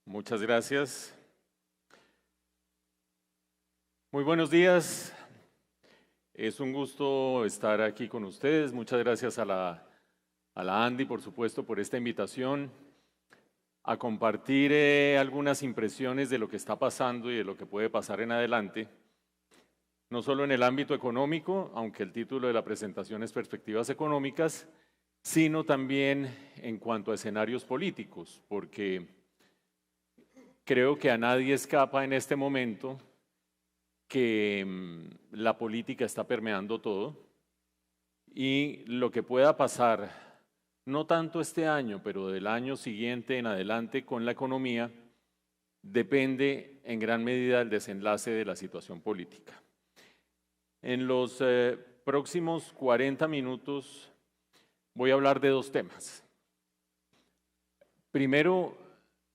Muchas gracias. Muy buenos días. Es un gusto estar aquí con ustedes. Muchas gracias a la Andy, por supuesto, por esta invitación a compartir algunas impresiones de lo que está pasando y de lo que puede pasar en adelante, no solo en el ámbito económico, aunque el título de la presentación es Perspectivas Económicas, sino también en cuanto a escenarios políticos, porque creo que a nadie escapa en este momento que la política está permeando todo y lo que pueda pasar, no tanto este año, pero del año siguiente en adelante con la economía, depende en gran medida del desenlace de la situación política. En los próximos 40 minutos voy a hablar de dos temas. Primero,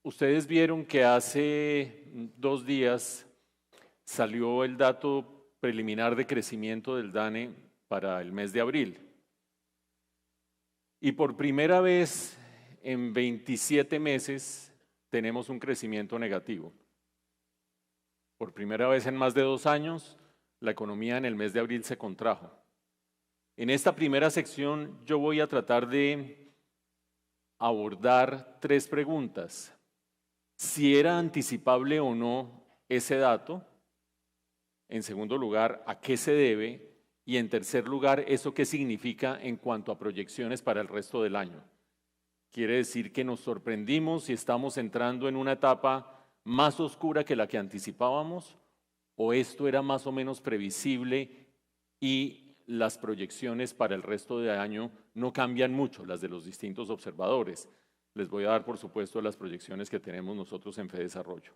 ustedes vieron que hace 2 días salió el dato preliminar de crecimiento del DANE para el mes de abril. Y por primera vez en 27 meses tenemos un crecimiento negativo. Por primera vez en más de 2 años, la economía en el mes de abril se contrajo. En esta primera sección yo voy a tratar de abordar 3 preguntas. Si era anticipable o no ese dato. En segundo lugar, ¿a qué se debe? Y en tercer lugar, ¿eso qué significa en cuanto a proyecciones para el resto del año? Quiere decir que nos sorprendimos y estamos entrando en una etapa más oscura que la que anticipábamos, o esto era más o menos previsible y las proyecciones para el resto del año no cambian mucho, las de los distintos observadores. Les voy a dar, por supuesto, las proyecciones que tenemos nosotros en FEDesarrollo.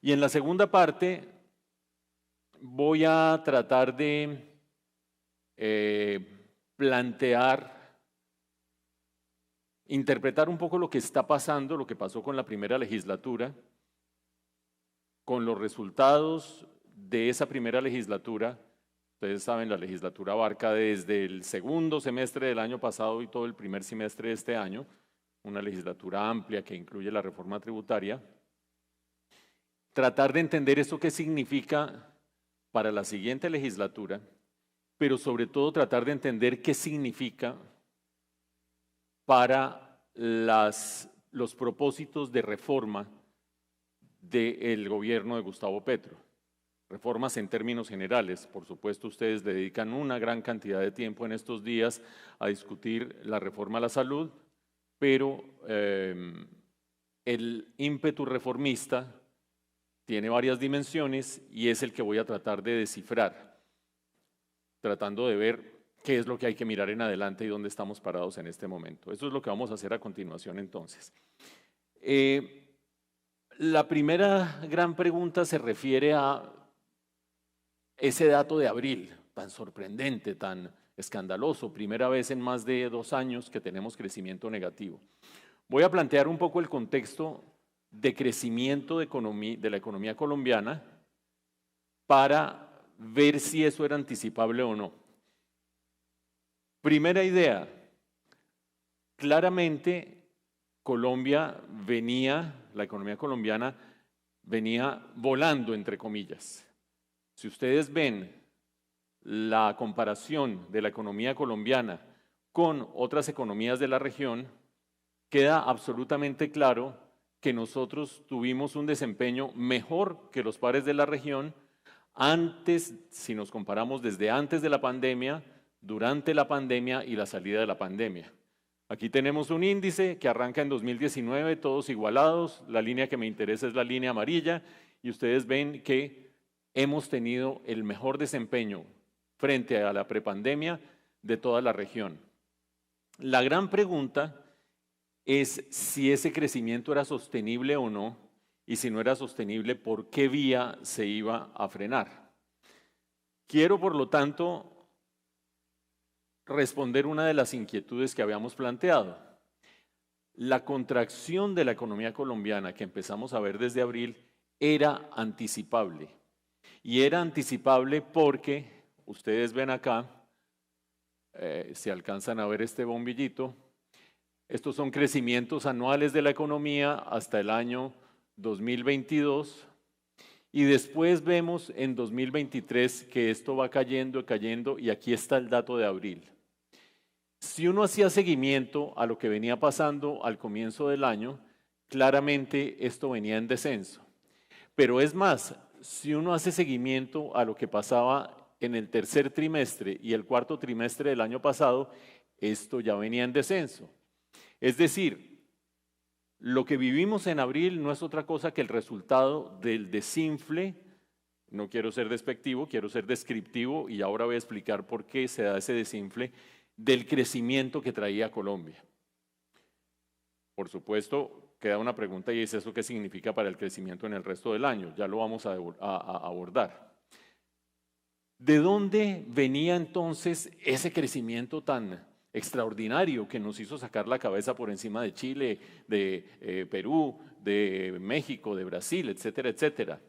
Y en la segunda parte voy a tratar de interpretar un poco lo que está pasando, lo que pasó con la primera legislatura, con los resultados de esa primera legislatura. Ustedes saben, la legislatura abarca desde el segundo semestre del año pasado y todo el primer semestre de este año, una legislatura amplia que incluye la reforma tributaria. Tratar de entender eso qué significa para la siguiente legislatura, pero sobre todo tratar de entender qué significa para los propósitos de reforma del gobierno de Gustavo Petro. Reformas en términos generales. Por supuesto, ustedes le dedican una gran cantidad de tiempo en estos días a discutir la reforma a la salud, pero el ímpetu reformista tiene varias dimensiones y es el que voy a tratar de descifrar, tratando de ver qué es lo que hay que mirar en adelante y dónde estamos parados en este momento. Eso es lo que vamos a hacer a continuación entonces. La primera gran pregunta se refiere a ese dato de abril, tan sorprendente, tan escandaloso, primera vez en más de 2 años que tenemos crecimiento negativo. Voy a plantear un poco el contexto de crecimiento de la economía colombiana para ver si eso era anticipable o no. Primera idea, claramente la economía colombiana venía volando, entre comillas. Si ustedes ven la comparación de la economía colombiana con otras economías de la región, queda absolutamente claro que nosotros tuvimos un desempeño mejor que los pares de la región antes, si nos comparamos desde antes de la pandemia, durante la pandemia y la salida de la pandemia. Aquí tenemos un índice que arranca en 2019, todos igualados, la línea que me interesa es la línea amarilla, y ustedes ven que hemos tenido el mejor desempeño frente a la prepandemia de toda la región. La gran pregunta es si ese crecimiento era sostenible o no, y si no era sostenible, ¿por qué vía se iba a frenar? Quiero, por lo tanto, responder una de las inquietudes que habíamos planteado. La contracción de la economía colombiana que empezamos a ver desde abril era anticipable. Y era anticipable porque, ustedes ven acá, si alcanzan a ver este bombillito, estos son crecimientos anuales de la economía hasta el año 2022, y después vemos en 2023 que esto va cayendo, cayendo, y aquí está el dato de abril. Si uno hacía seguimiento a lo que venía pasando al comienzo del año, claramente esto venía en descenso. Pero es más, si uno hace seguimiento a lo que pasaba en el tercer trimestre y el cuarto trimestre del año pasado, esto ya venía en descenso. Es decir, lo que vivimos en abril no es otra cosa que el resultado del desinfle. No quiero ser despectivo, quiero ser descriptivo, y ahora voy a explicar por qué se da ese desinfle del crecimiento que traía Colombia. Por supuesto, queda una pregunta, y es eso: ¿qué significa para el crecimiento en el resto del año? Ya lo vamos a abordar. ¿De dónde venía entonces ese crecimiento tan extraordinario que nos hizo sacar la cabeza por encima de Chile, de Perú, de México, de Brasil, etcétera, etcétera?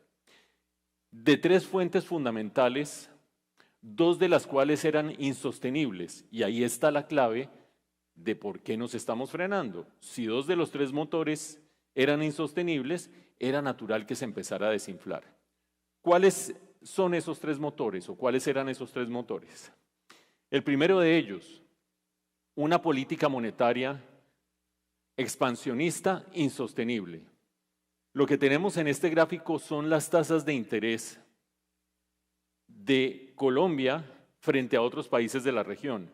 De tres fuentes fundamentales, dos de las cuales eran insostenibles, y ahí está la clave de por qué nos estamos frenando. Si dos de los tres motores eran insostenibles, era natural que se empezara a desinflar. ¿Cuáles son esos tres motores, o cuáles eran esos tres motores? El primero de ellos, una política monetaria expansionista insostenible. Lo que tenemos en este gráfico son las tasas de interés de Colombia frente a otros países de la región.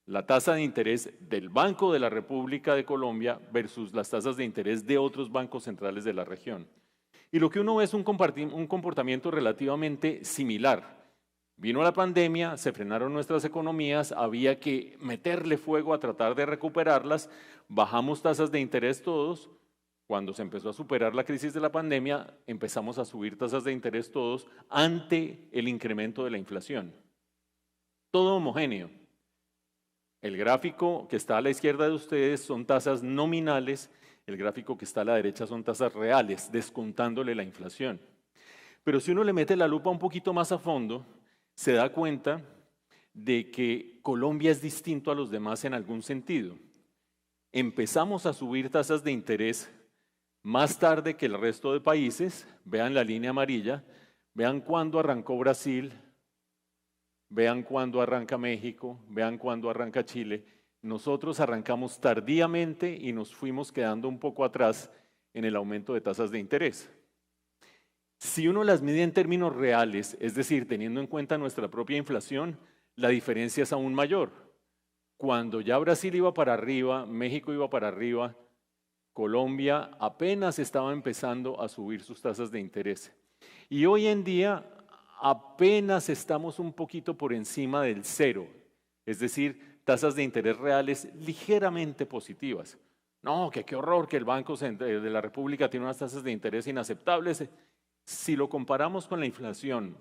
La tasa de interés del Banco de la República de Colombia versus las tasas de interés de otros bancos centrales de la región. Y lo que uno ve es un comportamiento relativamente similar. Vino la pandemia, se frenaron nuestras economías, había que meterle fuego a tratar de recuperarlas, bajamos tasas de interés todos. Cuando se empezó a superar la crisis de la pandemia, empezamos a subir tasas de interés todos ante el incremento de la inflación. Todo homogéneo. El gráfico que está a la izquierda de ustedes son tasas nominales, el gráfico que está a la derecha son tasas reales, descontándole la inflación. Pero si uno le mete la lupa un poquito más a fondo, se da cuenta de que Colombia es distinto a los demás en algún sentido. Empezamos a subir tasas de interés más tarde que el resto de países. Vean la línea amarilla, vean cuándo arrancó Brasil, vean cuándo arranca México, vean cuándo arranca Chile. Nosotros arrancamos tardíamente y nos fuimos quedando un poco atrás en el aumento de tasas de interés. Si uno las mide en términos reales, es decir, teniendo en cuenta nuestra propia inflación, la diferencia es aún mayor. Cuando ya Brasil iba para arriba, México iba para arriba, Colombia apenas estaba empezando a subir sus tasas de interés. Y hoy en día apenas estamos un poquito por encima del cero, es decir, tasas de interés reales ligeramente positivas. No, que qué horror que el Banco de la República tiene unas tasas de interés inaceptables. Si lo comparamos con la inflación,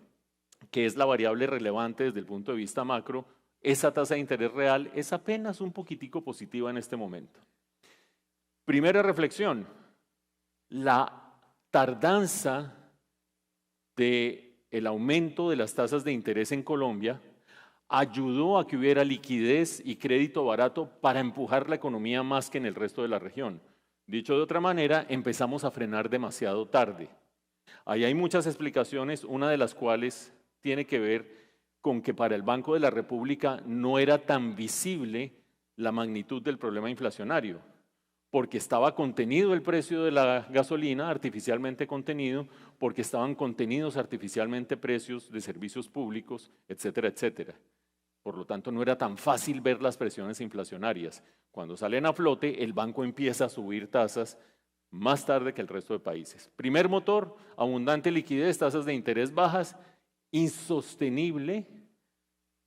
que es la variable relevante desde el punto de vista macro, esa tasa de interés real es apenas un poquitico positiva en este momento. Primera reflexión, la tardanza del aumento de las tasas de interés en Colombia ayudó a que hubiera liquidez y crédito barato para empujar la economía más que en el resto de la región. Dicho de otra manera, empezamos a frenar demasiado tarde. Ahí hay muchas explicaciones, una de las cuales tiene que ver con que para el Banco de la República no era tan visible la magnitud del problema inflacionario, porque estaba contenido el precio de la gasolina, artificialmente contenido, porque estaban contenidos artificialmente precios de servicios públicos, etcétera, etcétera. Por lo tanto, no era tan fácil ver las presiones inflacionarias. Cuando salen a flote, el banco empieza a subir tasas más tarde que el resto de países. Primer motor, abundante liquidez, tasas de interés bajas, insostenible,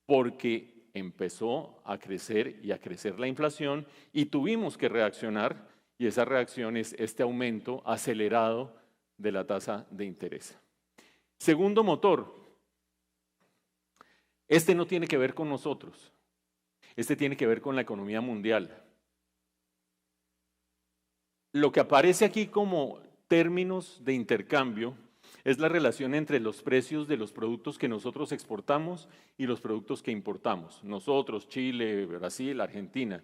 porque empezó a crecer y a crecer la inflación y tuvimos que reaccionar, y esa reacción es este aumento acelerado de la tasa de interés. Segundo motor, este no tiene que ver con nosotros, este tiene que ver con la economía mundial. Lo que aparece aquí como términos de intercambio es la relación entre los precios de los productos que nosotros exportamos y los productos que importamos. Nosotros, Chile, Brasil, Argentina.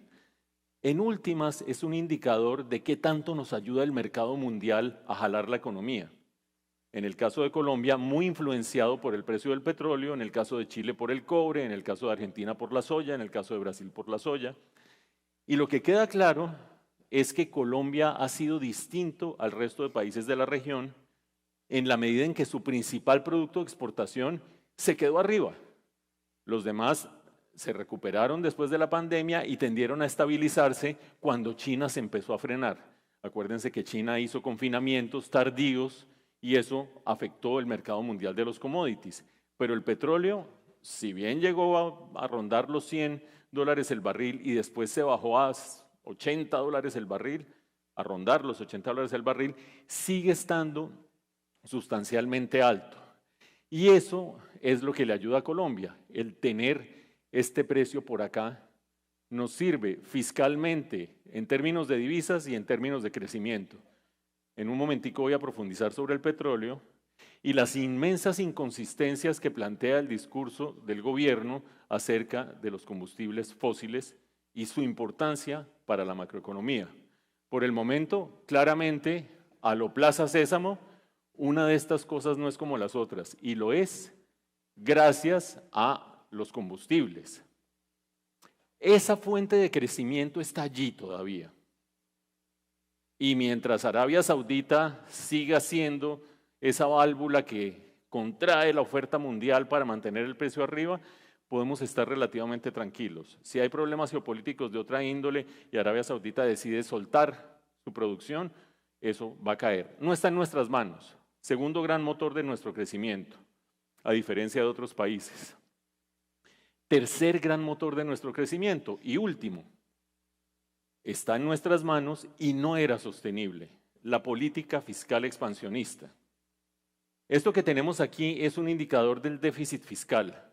en últimas es un indicador de qué tanto nos ayuda el mercado mundial a jalar la economía. En el caso de Colombia, muy influenciado por el precio del petróleo, en el caso de Chile por el cobre, en el caso de Argentina por la soya, en el caso de Brasil por la soya. Y lo que queda claro es que Colombia ha sido distinto al resto de países de la región en la medida en que su principal producto de exportación se quedó arriba. Los demás se recuperaron después de la pandemia y tendieron a estabilizarse cuando China se empezó a frenar. Acuérdense que China hizo confinamientos tardíos y eso afectó el mercado mundial de los commodities. Pero el petróleo, si bien llegó a rondar los $100 el barril y después se bajó a $80 el barril, a rondar los $80 el barril, sigue estando sustancialmente alto. Y eso es lo que le ayuda a Colombia, el tener este precio por acá nos sirve fiscalmente en términos de divisas y en términos de crecimiento. En un momentico voy a profundizar sobre el petróleo y las inmensas inconsistencias que plantea el discurso del gobierno acerca de los combustibles fósiles y su importancia para la macroeconomía. Por el momento, claramente, a lo Plaza Sésamo, una de estas cosas no es como las otras, y lo es gracias a los combustibles. Esa fuente de crecimiento está allí todavía. Y mientras Arabia Saudita siga siendo esa válvula que contrae la oferta mundial para mantener el precio arriba, podemos estar relativamente tranquilos. Si hay problemas geopolíticos de otra índole y Arabia Saudita decide soltar su producción, eso va a caer. No está en nuestras manos. Segundo gran motor de nuestro crecimiento, a diferencia de otros países. Tercer gran motor de nuestro crecimiento y último, está en nuestras manos y no era sostenible, la política fiscal expansionista. Esto que tenemos aquí es un indicador del déficit fiscal,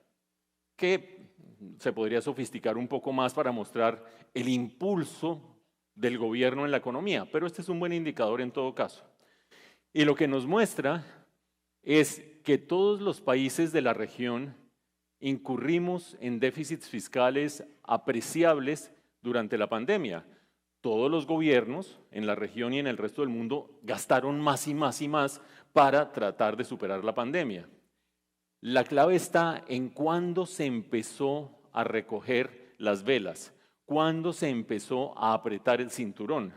que se podría sofisticar un poco más para mostrar el impulso del gobierno en la economía, pero este es un buen indicador en todo caso. Y lo que nos muestra es que todos los países de la región incurrimos en déficits fiscales apreciables durante la pandemia. Todos los gobiernos en la región y en el resto del mundo gastaron más y más y más para tratar de superar la pandemia. La clave está en cuándo se empezó a recoger las velas, cuándo se empezó a apretar el cinturón.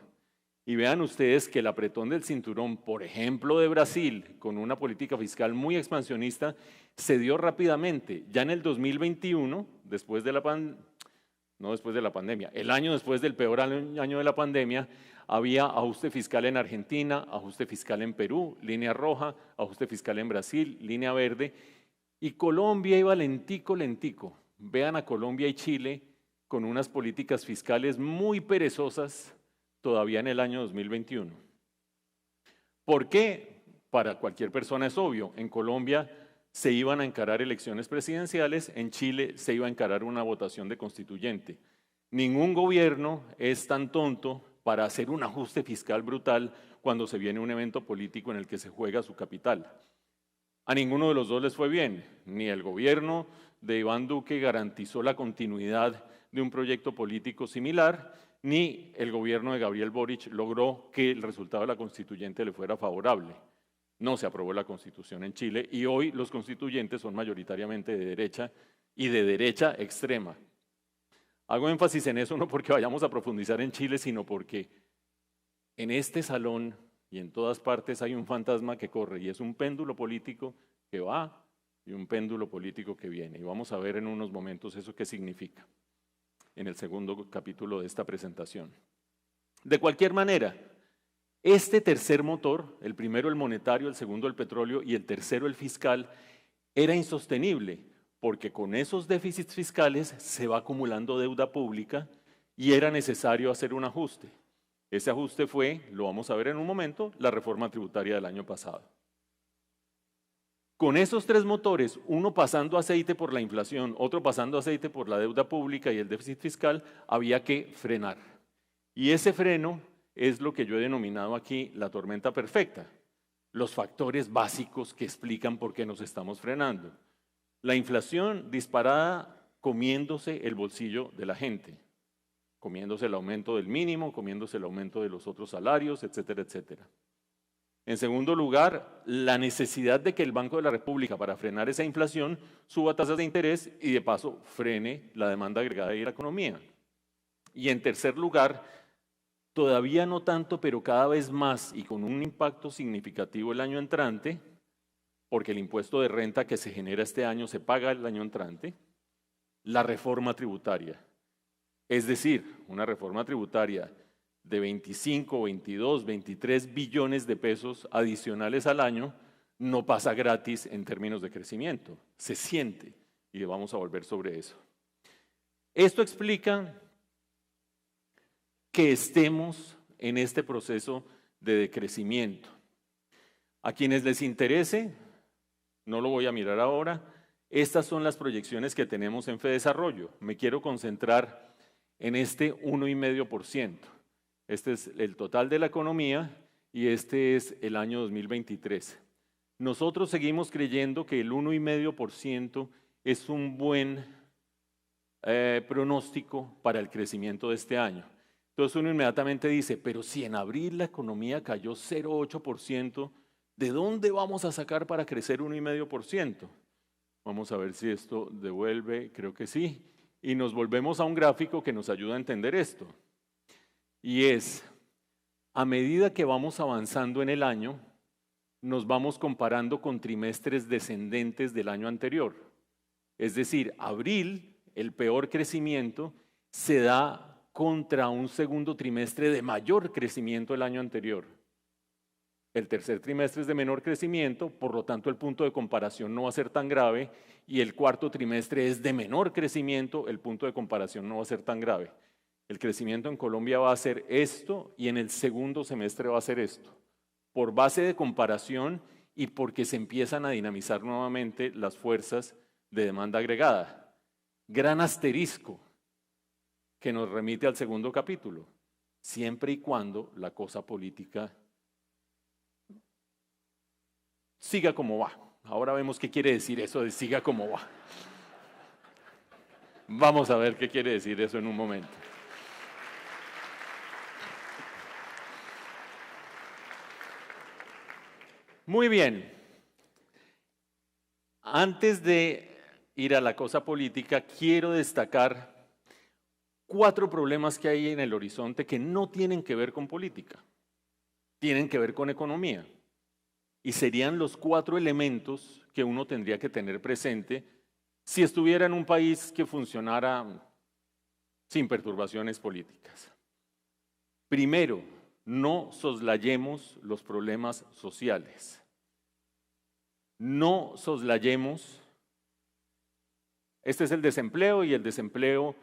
Y vean ustedes que el apretón del cinturón, por ejemplo de Brasil, con una política fiscal muy expansionista, se dio rápidamente. Ya en el 2021, después de la pandemia, el año después del peor año de la pandemia, había ajuste fiscal en Argentina, ajuste fiscal en Perú, línea roja, ajuste fiscal en Brasil, línea verde, y Colombia iba lentico, lentico. Vean a Colombia y Chile con unas políticas fiscales muy perezosas todavía en el año 2021. ¿Por qué? Para cualquier persona es obvio. En Colombia se iban a encarar elecciones presidenciales, en Chile se iba a encarar una votación de constituyente. Ningún gobierno es tan tonto para hacer un ajuste fiscal brutal cuando se viene un evento político en el que se juega su capital. A ninguno de los dos les fue bien, ni el gobierno de Iván Duque garantizó la continuidad de un proyecto político similar, ni el gobierno de Gabriel Boric logró que el resultado de la constituyente le fuera favorable. No se aprobó la constitución en Chile y hoy los constituyentes son mayoritariamente de derecha y de derecha extrema. Hago énfasis en eso no porque vayamos a profundizar en Chile, sino porque en este salón y en todas partes hay un fantasma que corre y es un péndulo político que va y un péndulo político que viene. Y vamos a ver en unos momentos eso qué significa en el segundo capítulo de esta presentación. De cualquier manera, este tercer motor, el primero el monetario, el segundo el petróleo y el tercero el fiscal, era insostenible porque con esos déficits fiscales se va acumulando deuda pública y era necesario hacer un ajuste. Ese ajuste fue, lo vamos a ver en un momento, la reforma tributaria del año pasado. Con esos tres motores, uno pasando aceite por la inflación, otro pasando aceite por la deuda pública y el déficit fiscal, había que frenar. Y ese freno es lo que yo he denominado aquí la tormenta perfecta. Los factores básicos que explican por qué nos estamos frenando. La inflación disparada comiéndose el bolsillo de la gente. comiéndose el aumento del mínimo, comiéndose el aumento de los otros salarios, etcétera, etcétera. En segundo lugar, la necesidad de que el Banco de la República, para frenar esa inflación, suba tasas de interés y de paso frene la demanda agregada de la economía. Y en tercer lugar, todavía no tanto, pero cada vez más y con un impacto significativo el año entrante, porque el impuesto de renta que se genera este año se paga el año entrante, la reforma tributaria. Es decir, una reforma tributaria de 25, 22, 23 billones de pesos adicionales al año no pasa gratis en términos de crecimiento, se siente, y vamos a volver sobre eso. Esto explica que estemos en este proceso de decrecimiento. A quienes les interese, no lo voy a mirar ahora, estas son las proyecciones que tenemos en FEDesarrollo. Me quiero concentrar en este 1,5%. Este es el total de la economía y este es el año 2023. Nosotros seguimos creyendo que el 1,5% es un buen pronóstico para el crecimiento de este año. Entonces uno inmediatamente dice, pero si en abril la economía cayó 0,8%, ¿de dónde vamos a sacar para crecer 1,5%? Vamos a ver si esto devuelve, creo que sí. Y nos volvemos a un gráfico que nos ayuda a entender esto. Y es, a medida que vamos avanzando en el año, nos vamos comparando con trimestres descendentes del año anterior. Es decir, abril, el peor crecimiento, se da contra un segundo trimestre de mayor crecimiento el año anterior. El tercer trimestre es de menor crecimiento, por lo tanto el punto de comparación no va a ser tan grave, y el cuarto trimestre es de menor crecimiento, el punto de comparación no va a ser tan grave. El crecimiento en Colombia va a ser esto y en el segundo semestre va a ser esto, por base de comparación y porque se empiezan a dinamizar nuevamente las fuerzas de demanda agregada. Gran asterisco que nos remite al segundo capítulo, siempre y cuando la cosa política siga como va. Ahora vemos qué quiere decir eso de siga como va. Vamos a ver qué quiere decir eso en un momento. Muy bien. Antes de ir a la cosa política, quiero destacar 4 problemas que hay en el horizonte que no tienen que ver con política, tienen que ver con economía. Y serían los 4 elementos que uno tendría que tener presente si estuviera en un país que funcionara sin perturbaciones políticas. Primero, no soslayemos los problemas sociales. No soslayemos. Este es el desempleo y el desempleo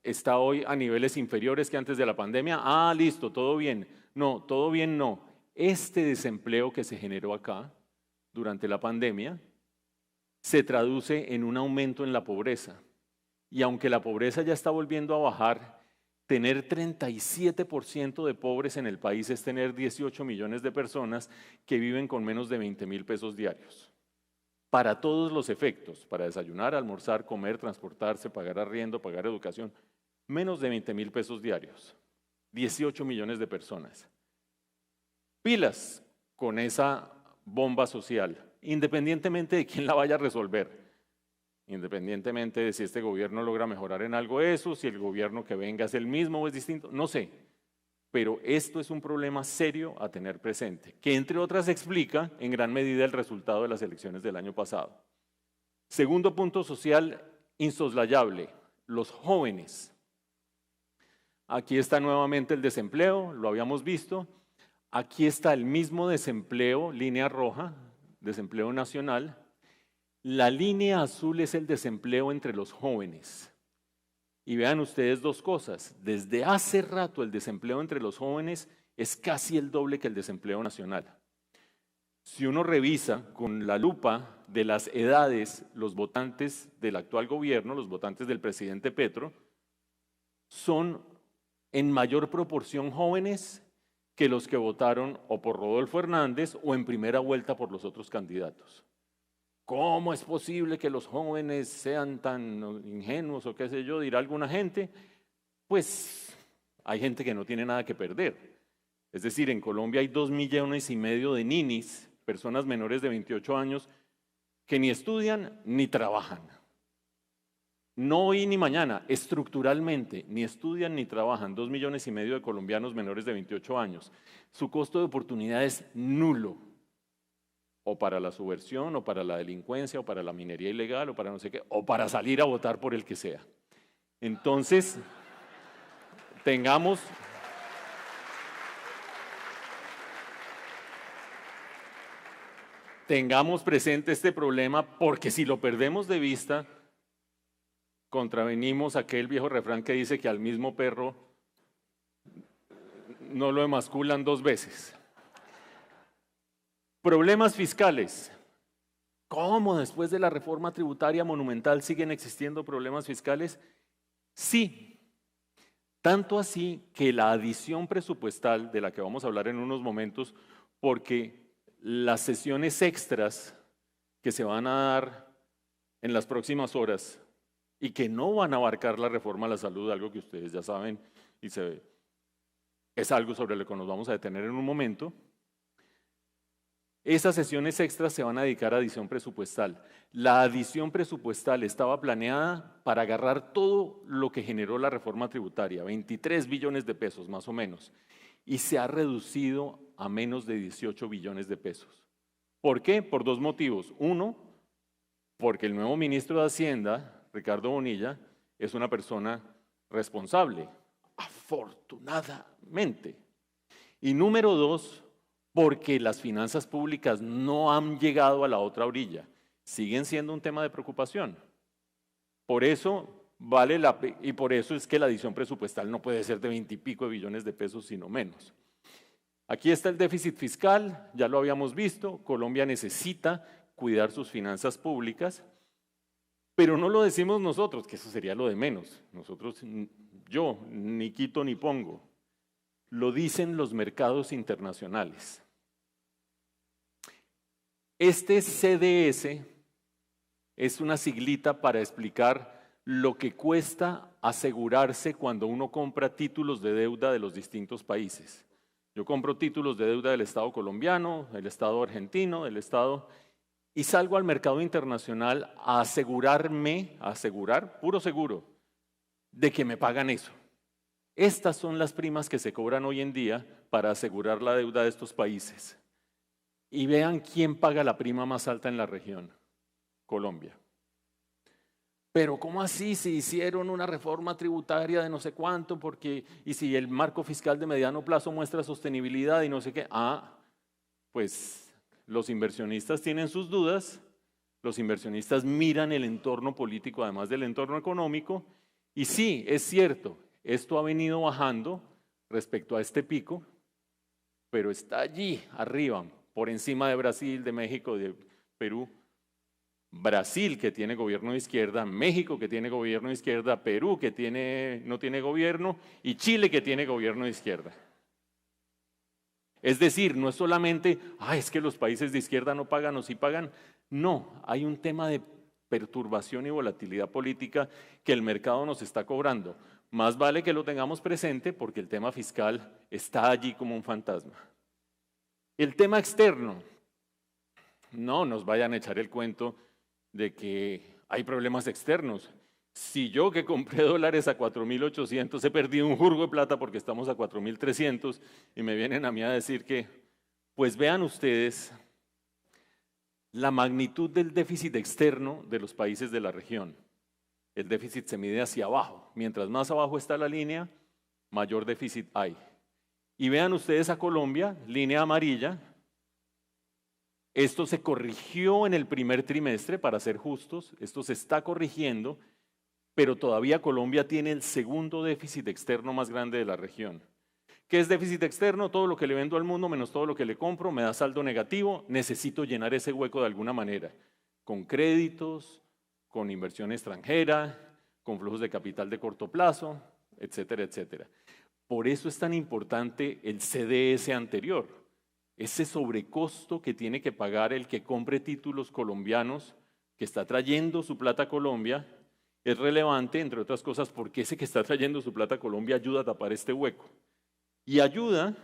está hoy a niveles inferiores que antes de la pandemia. Ah, listo, todo bien. No, todo bien no. Este desempleo que se generó acá durante la pandemia se traduce en un aumento en la pobreza. Y aunque la pobreza ya está volviendo a bajar, tener 37% de pobres en el país es tener 18 millones de personas que viven con menos de 20,000 pesos diarios. Para todos los efectos, para desayunar, almorzar, comer, transportarse, pagar arriendo, pagar educación, menos de 20,000 pesos diarios. 18 millones de personas. Pilas con esa bomba social, independientemente de quién la vaya a resolver. Independientemente de si este gobierno logra mejorar en algo eso, si el gobierno que venga es el mismo o es distinto, no sé. Pero esto es un problema serio a tener presente, que entre otras explica en gran medida el resultado de las elecciones del año pasado. Segundo punto social insoslayable, los jóvenes. Aquí está nuevamente el desempleo, lo habíamos visto. Aquí está el mismo desempleo, línea roja, desempleo nacional. La línea azul es el desempleo entre los jóvenes. Y vean ustedes 2 cosas. Desde hace rato el desempleo entre los jóvenes es casi el doble que el desempleo nacional. Si uno revisa con la lupa de las edades, los votantes del actual gobierno, los votantes del presidente Petro, son en mayor proporción jóvenes que los que votaron o por Rodolfo Hernández o en primera vuelta por los otros candidatos. ¿Cómo es posible que los jóvenes sean tan ingenuos o qué sé yo, dirá alguna gente? Pues hay gente que no tiene nada que perder. Es decir, en Colombia hay 2,5 millones de ninis, personas menores de 28 años, que ni estudian ni trabajan. No hoy ni mañana, estructuralmente, ni estudian ni trabajan. 2,5 millones de colombianos menores de 28 años. Su costo de oportunidad es nulo. O para la subversión, o para la delincuencia, o para la minería ilegal, o para no sé qué, o para salir a votar por el que sea. Entonces, tengamos presente este problema, porque si lo perdemos de vista, contravenimos aquel viejo refrán que dice que al mismo perro no lo emasculan 2 veces. Problemas fiscales. ¿Cómo después de la reforma tributaria monumental siguen existiendo problemas fiscales? Sí. Tanto así que la adición presupuestal, de la que vamos a hablar en unos momentos, porque las sesiones extras que se van a dar en las próximas horas y que no van a abarcar la reforma a la salud, algo que ustedes ya saben y es algo sobre lo que nos vamos a detener en un momento. Esas sesiones extras se van a dedicar a adición presupuestal. La adición presupuestal estaba planeada para agarrar todo lo que generó la reforma tributaria, 23 billones de pesos más o menos, y se ha reducido a menos de 18 billones de pesos. ¿Por qué? Por 2 motivos. Uno, porque el nuevo ministro de Hacienda, Ricardo Bonilla, es una persona responsable, afortunadamente. Y número 2, porque las finanzas públicas no han llegado a la otra orilla, siguen siendo un tema de preocupación. Por eso y por eso es que la adición presupuestal no puede ser de 20 y pico de billones de pesos, sino menos. Aquí está el déficit fiscal, ya lo habíamos visto, Colombia necesita cuidar sus finanzas públicas, pero no lo decimos nosotros, que eso sería lo de menos. Nosotros, yo, ni quito ni pongo. Lo dicen los mercados internacionales. Este CDS es una siglita para explicar lo que cuesta asegurarse cuando uno compra títulos de deuda de los distintos países. Yo compro títulos de deuda del Estado colombiano, del Estado argentino, del Estado, y salgo al mercado internacional a asegurar, puro seguro, de que me pagan eso. Estas son las primas que se cobran hoy en día para asegurar la deuda de estos países. Y vean quién paga la prima más alta en la región, Colombia. Pero ¿cómo así? Si hicieron una reforma tributaria de no sé cuánto, y si el marco fiscal de mediano plazo muestra sostenibilidad y no sé qué, pues los inversionistas tienen sus dudas, los inversionistas miran el entorno político además del entorno económico, y sí, es cierto, esto ha venido bajando respecto a este pico, pero está allí arriba, por encima de Brasil, de México, de Perú. Brasil, que tiene gobierno de izquierda, México, que tiene gobierno de izquierda, Perú, que no tiene gobierno, y Chile, que tiene gobierno de izquierda. Es decir, no es solamente, es que los países de izquierda no pagan o sí pagan. No, hay un tema de perturbación y volatilidad política que el mercado nos está cobrando. Más vale que lo tengamos presente porque el tema fiscal está allí como un fantasma. El tema externo, no nos vayan a echar el cuento de que hay problemas externos. Si yo que compré dólares a 4.800 he perdido un jurgo de plata porque estamos a 4.300 y me vienen a mí a decir que, pues vean ustedes la magnitud del déficit externo de los países de la región. El déficit se mide hacia abajo. Mientras más abajo está la línea, mayor déficit hay. Y vean ustedes a Colombia, línea amarilla. Esto se corrigió en el primer trimestre, para ser justos, esto se está corrigiendo, pero todavía Colombia tiene el segundo déficit externo más grande de la región. ¿Qué es déficit externo? Todo lo que le vendo al mundo menos todo lo que le compro, me da saldo negativo, necesito llenar ese hueco de alguna manera, con créditos, con inversión extranjera, con flujos de capital de corto plazo, etcétera, etcétera. Por eso es tan importante el CDS anterior, ese sobrecosto que tiene que pagar el que compre títulos colombianos, que está trayendo su plata a Colombia, es relevante, entre otras cosas, porque ese que está trayendo su plata a Colombia ayuda a tapar este hueco y ayuda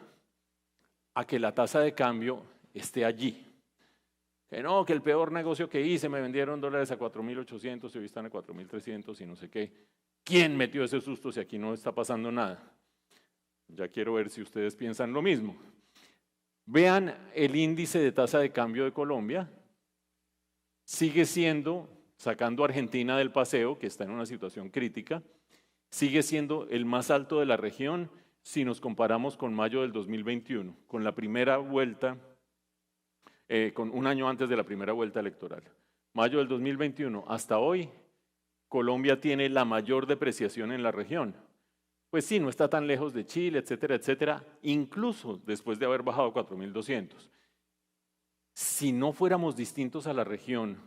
a que la tasa de cambio esté allí. Que no, que el peor negocio que hice, me vendieron dólares a 4.800 y hoy están a 4.300 y no sé qué. ¿Quién metió ese susto si aquí no está pasando nada? Ya quiero ver si ustedes piensan lo mismo. Vean el índice de tasa de cambio de Colombia. Sigue siendo, sacando a Argentina del paseo, que está en una situación crítica, sigue siendo el más alto de la región si nos comparamos con mayo del 2021, con la primera vuelta, con un año antes de la primera vuelta electoral. Mayo del 2021 hasta hoy, Colombia tiene la mayor depreciación en la región. Pues sí, no está tan lejos de Chile, etcétera, etcétera, incluso después de haber bajado 4.200. Si no fuéramos distintos a la región,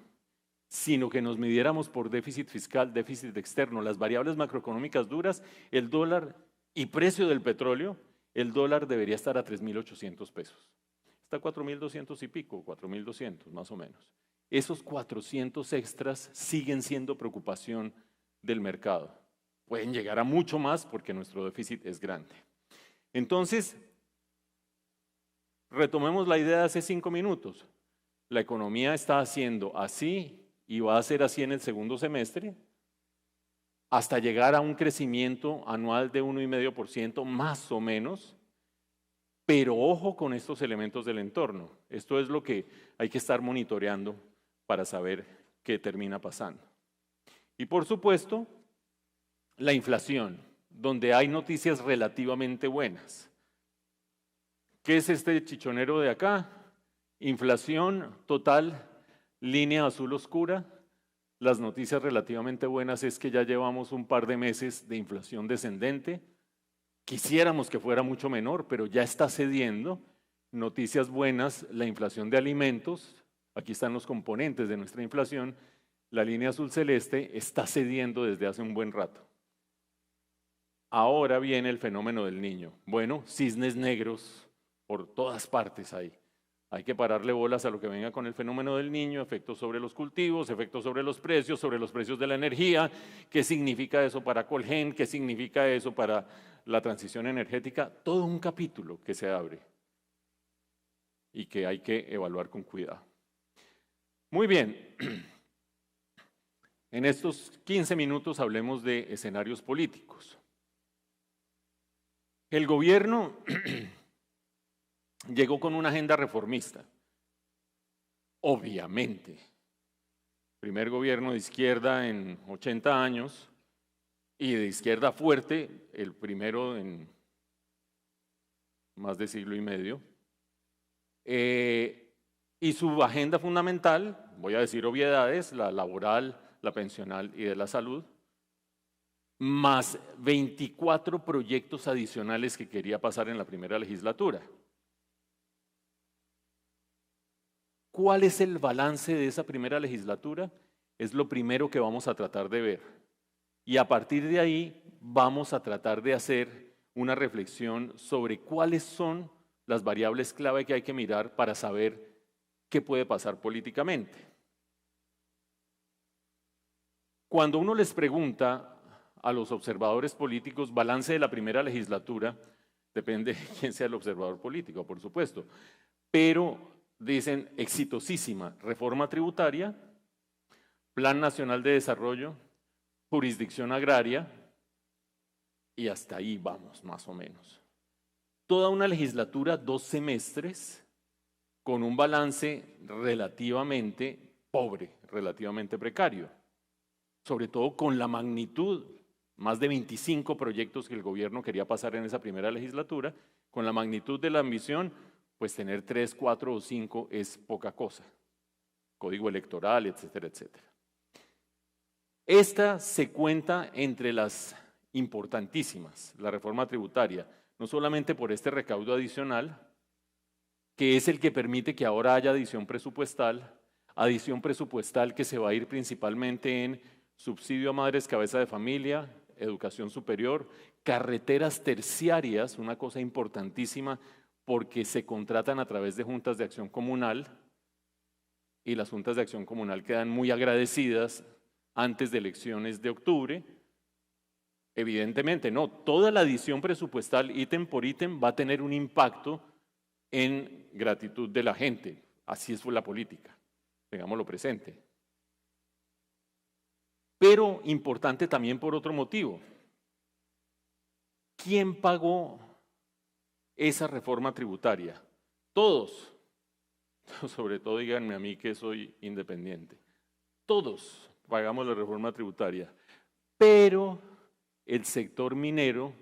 sino que nos midiéramos por déficit fiscal, déficit externo, las variables macroeconómicas duras, el dólar y precio del petróleo, el dólar debería estar a 3.800 pesos. Está a 4.200 y pico, 4.200 más o menos. Esos 400 extras siguen siendo preocupación del mercado. Pueden llegar a mucho más porque nuestro déficit es grande. Entonces, retomemos la idea de hace 5 minutos. La economía está haciendo así y va a ser así en el segundo semestre hasta llegar a un crecimiento anual de 1,5% más o menos. Pero ojo con estos elementos del entorno. Esto es lo que hay que estar monitoreando para saber qué termina pasando. Y por supuesto, la inflación, donde hay noticias relativamente buenas. ¿Qué es este chichonero de acá? Inflación total, línea azul oscura. Las noticias relativamente buenas es que ya llevamos un par de meses de inflación descendente. Quisiéramos que fuera mucho menor, pero ya está cediendo. Noticias buenas, la inflación de alimentos. Aquí están los componentes de nuestra inflación. La línea azul celeste está cediendo desde hace un buen rato. Ahora viene el fenómeno del niño. Bueno, cisnes negros por todas partes ahí. Hay que pararle bolas a lo que venga con el fenómeno del niño, efectos sobre los cultivos, efectos sobre los precios de la energía. ¿Qué significa eso para Colgen? ¿Qué significa eso para la transición energética? Todo un capítulo que se abre y que hay que evaluar con cuidado. Muy bien. En estos 15 minutos hablemos de escenarios políticos. El gobierno llegó con una agenda reformista, obviamente. Primer gobierno de izquierda en 80 años y de izquierda fuerte, el primero en más de siglo y medio. Y su agenda fundamental, voy a decir obviedades, la laboral, la pensional y de la salud, más 24 proyectos adicionales que quería pasar en la primera legislatura. ¿Cuál es el balance de esa primera legislatura? Es lo primero que vamos a tratar de ver. Y a partir de ahí vamos a tratar de hacer una reflexión sobre cuáles son las variables clave que hay que mirar para saber qué puede pasar políticamente. Cuando uno les pregunta a los observadores políticos balance de la primera legislatura, depende de quién sea el observador político, por supuesto, pero dicen exitosísima reforma tributaria, Plan Nacional de Desarrollo, jurisdicción agraria y hasta ahí vamos más o menos. Toda una legislatura, 2 semestres, con un balance relativamente pobre, relativamente precario, sobre todo con la magnitud, más de 25 proyectos que el gobierno quería pasar en esa primera legislatura, con la magnitud de la ambición, pues tener 3, 4 o 5 es poca cosa. Código electoral, etcétera, etcétera. Esta se cuenta entre las importantísimas, la reforma tributaria, no solamente por este recaudo adicional, que es el que permite que ahora haya adición presupuestal que se va a ir principalmente en subsidio a madres cabeza de familia, educación superior, carreteras terciarias, una cosa importantísima porque se contratan a través de juntas de acción comunal y las juntas de acción comunal quedan muy agradecidas antes de elecciones de octubre. Evidentemente, no, toda la adición presupuestal ítem por ítem va a tener un impacto en gratitud de la gente. Así es la política, tengámoslo presente. Pero importante también por otro motivo. ¿Quién pagó esa reforma tributaria? Todos. Sobre todo díganme a mí que soy independiente. Todos pagamos la reforma tributaria. Pero el sector minero